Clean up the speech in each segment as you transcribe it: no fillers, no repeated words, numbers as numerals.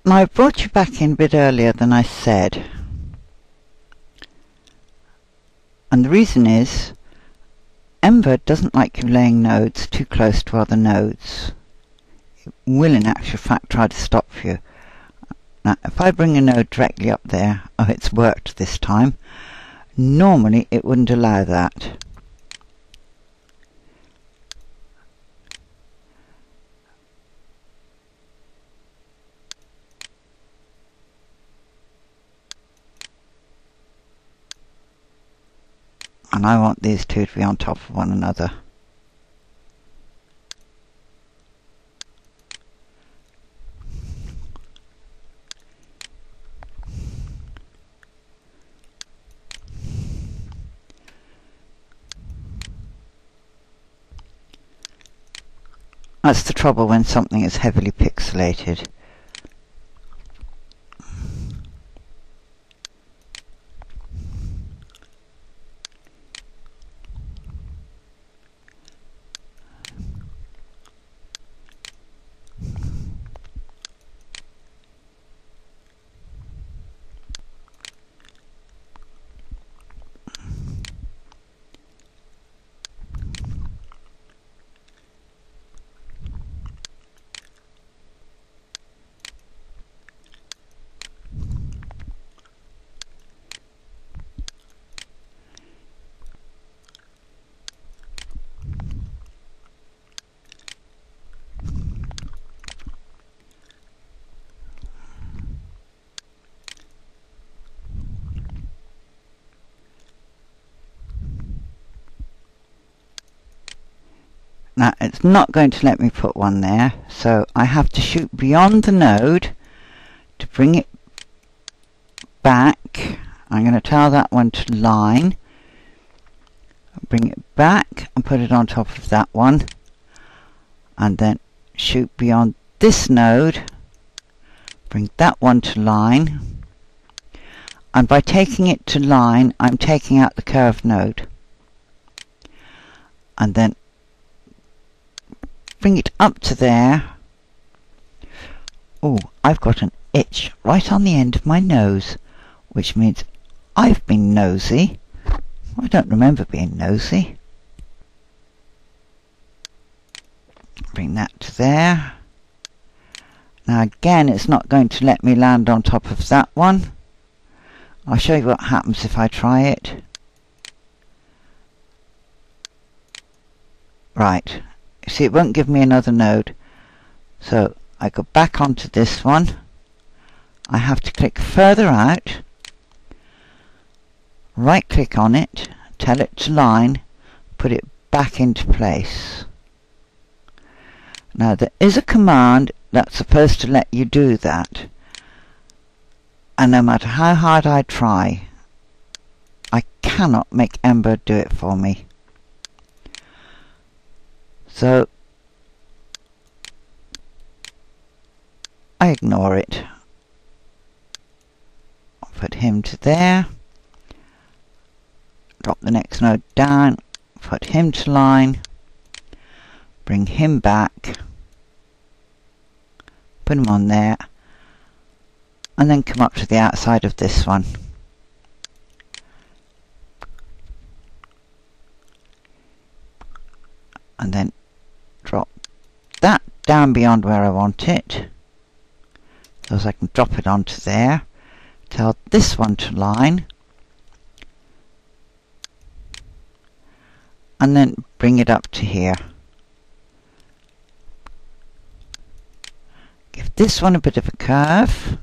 Now I brought you back in a bit earlier than I said, and the reason is embird doesn't like you laying nodes too close to other nodes. It will in actual fact try to stop you. Now if I bring a node directly up there, oh, it's worked this time. Normally it wouldn't allow that. And I want these two to be on top of one another. That's the trouble when something is heavily pixelated. Now it's not going to let me put one there, so I have to shoot beyond the node to bring it back. I'm going to tell that one to line, bring it back and put it on top of that one, and then shoot beyond this node, bring that one to line, and by taking it to line I'm taking out the curved node, and then bring it up to there. Oh, I've got an itch right on the end of my nose, which means I've been nosy. I don't remember being nosy. Bring that to there. Now again, it's not going to let me land on top of that one. I'll show you what happens if I try it. Right. See, it won't give me another node. So I go back onto this one. I have to click further out, right click on it, tell it to line, put it back into place. Now there is a command that's supposed to let you do that, and no matter how hard I try, I cannot make embird do it for me. So I ignore it. I'll put him to there, drop the next node down, put him to line, bring him back, put him on there, and then come up to the outside of this one. And then drop that down beyond where I want it, so as I can drop it onto there. Tell this one to line, and then bring it up to here. Give this one a bit of a curve,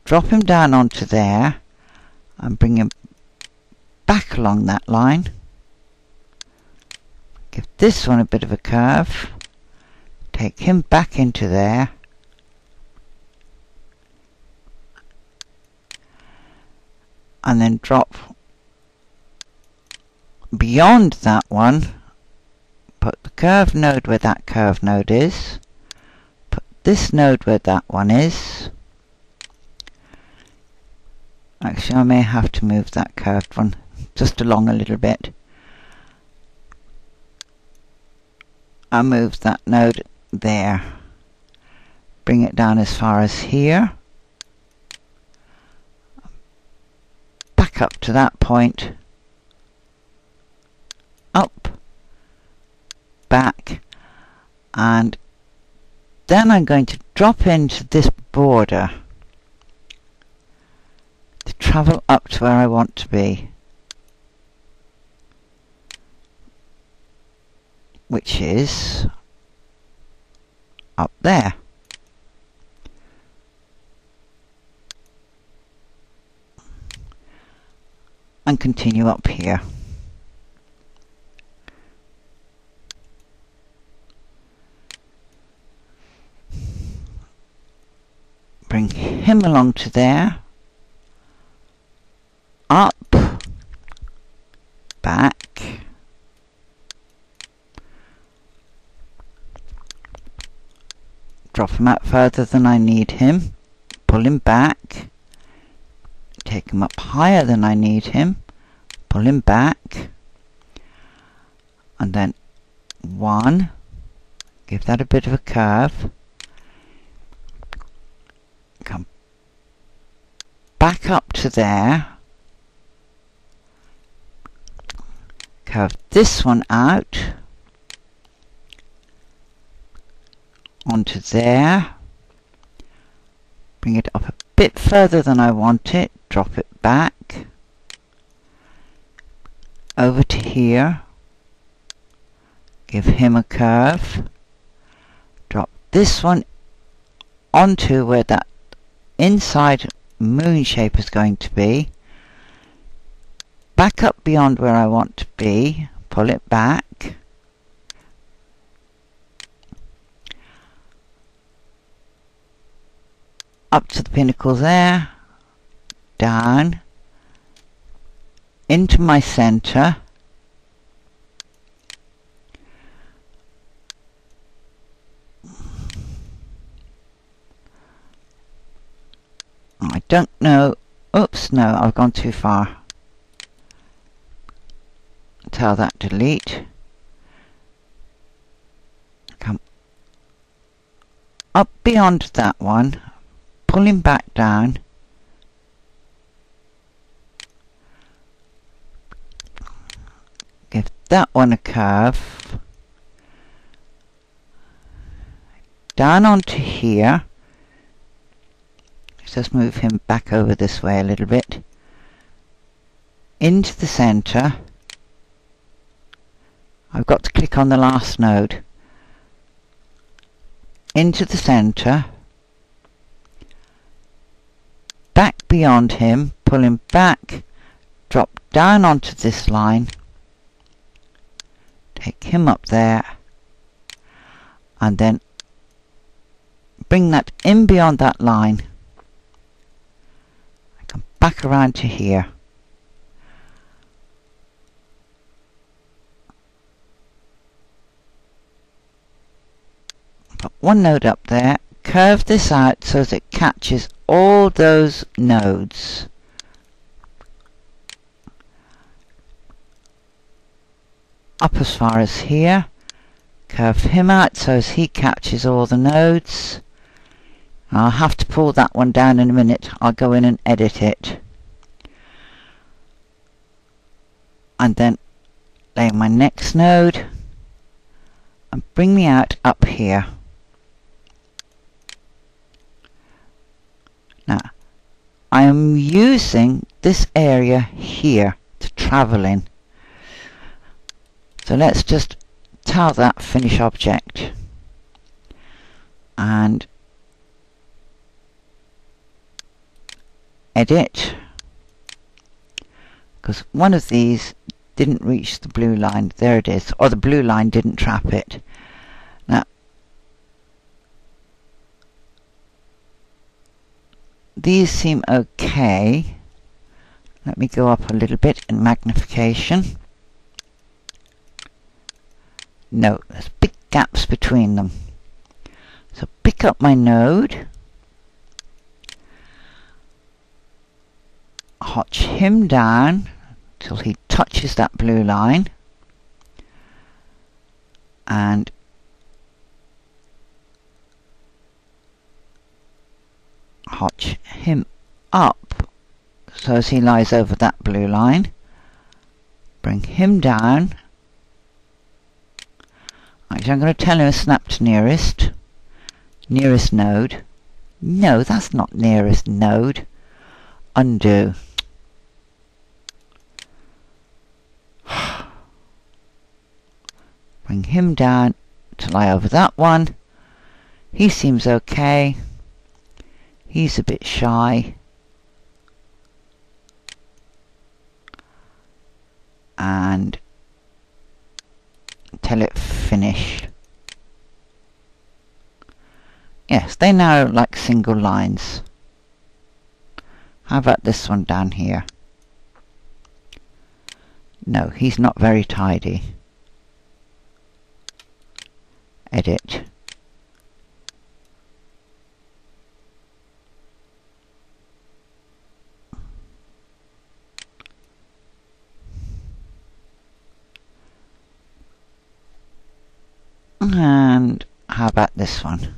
drop him down onto there, and bring him back along that line. Give this one a bit of a curve, take him back into there, and then drop beyond that one, put the curved node where that curved node is, put this node where that one is. Actually, I may have to move that curved one just along a little bit. I'll move that node there. bring it down as far as here, back up to that point, up, back, and then I'm going to drop into this border to travel up to where I want to be, which is up there. And continue up here. Bring him along to there, up, back, drop him out further than I need him, pull him back, take him up higher than I need him, pull him back, and then 1, give that a bit of a curve, come back up to there, curve this one out onto there, bring it up a bit further than I want it, drop it back over to here, give him a curve, drop this one onto where that inside moon shape is going to be, back up beyond where I want to be, pull it back, up to the pinnacle there, down, into my center, I don't know, oops, no, I've gone too far. Tell that delete. Come up beyond that one, pull him back down, give that one a curve, down onto here. Let's just move him back over this way a little bit, into the center. I've got to click on the last node, into the center, back beyond him, pull him back, drop down onto this line, take him up there, and then bring that in beyond that line, and come back around to here. Put one node up there, curve this out so that it catches all those nodes. Up as far as here, curve him out so as he catches all the nodes. I'll have to pull that one down in a minute. I'll go in and edit it. And then lay my next node and bring me out up here. Now, I am using this area here to travel in. So let's just tell that finish object and edit, because one of these didn't reach the blue line. There it is, or the blue line didn't trap it. Now, these seem okay. Let me go up a little bit in magnification. No, there's big gaps between them. So pick up my node, hotch him down till he touches that blue line, and notch him up so as he lies over that blue line. Bring him down. Actually, I'm going to tell him snap to nearest. Nearest node. No, that's not nearest node. Undo. Bring him down to lie over that one. He seems okay. He's a bit shy. And tell it finish. Yes, they now look like single lines. How about this one down here? No, he's not very tidy. Edit. And how about this one?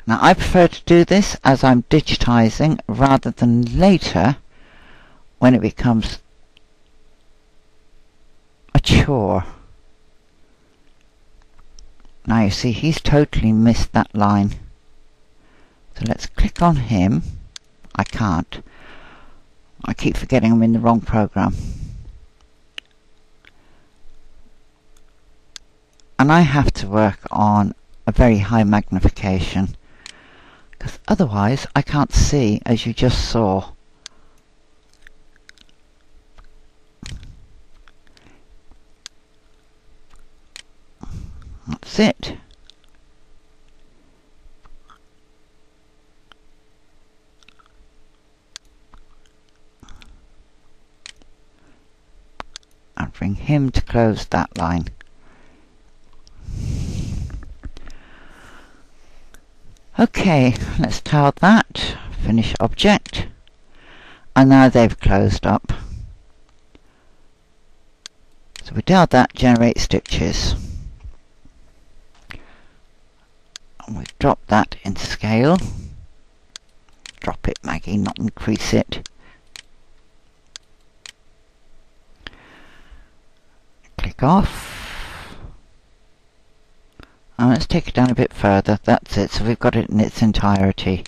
Now I prefer to do this as I'm digitizing rather than later when it becomes a chore. Now you see he's totally missed that line. So let's click on him. I can't. I keep forgetting I'm in the wrong program. And I have to work on a very high magnification, because otherwise I can't see, as you just saw. That's it. And bring him to close that line. Okay, let's tile that, finish object, and now they've closed up. So we tile that, generate stitches. And we drop that in scale. Drop it, Maggie, not increase it. Click off. And let's take it down a bit further. That's it. So we've got it in its entirety.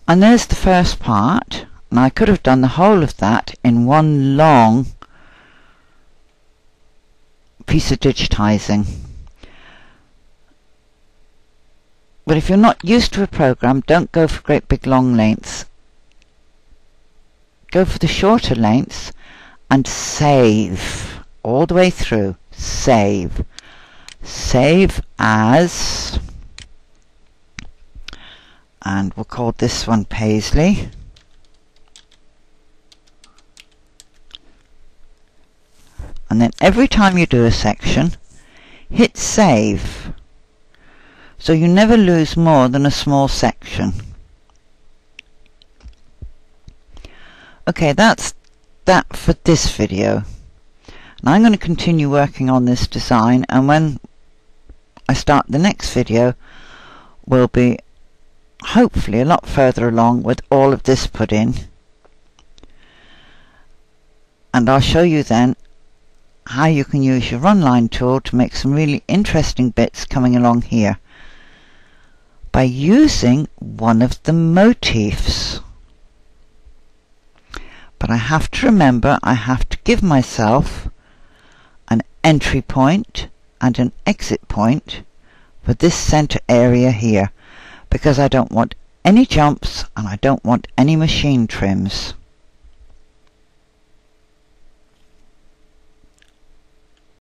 And there's the first part. And I could have done the whole of that in one long piece of digitizing. But if you're not used to a program, don't go for great big long lengths. Go for the shorter lengths and save all the way through. Save. Save as, and we'll call this one Paisley. And then every time you do a section, hit save. So you never lose more than a small section. Okay, that's that for this video. Now I'm going to continue working on this design, and when I start the next video we'll be hopefully a lot further along with all of this put in, and I'll show you then how you can use your Runline tool to make some really interesting bits coming along here by using one of the motifs. But I have to remember I have to give myself an entry point and an exit point for this center area here, because I don't want any jumps and I don't want any machine trims.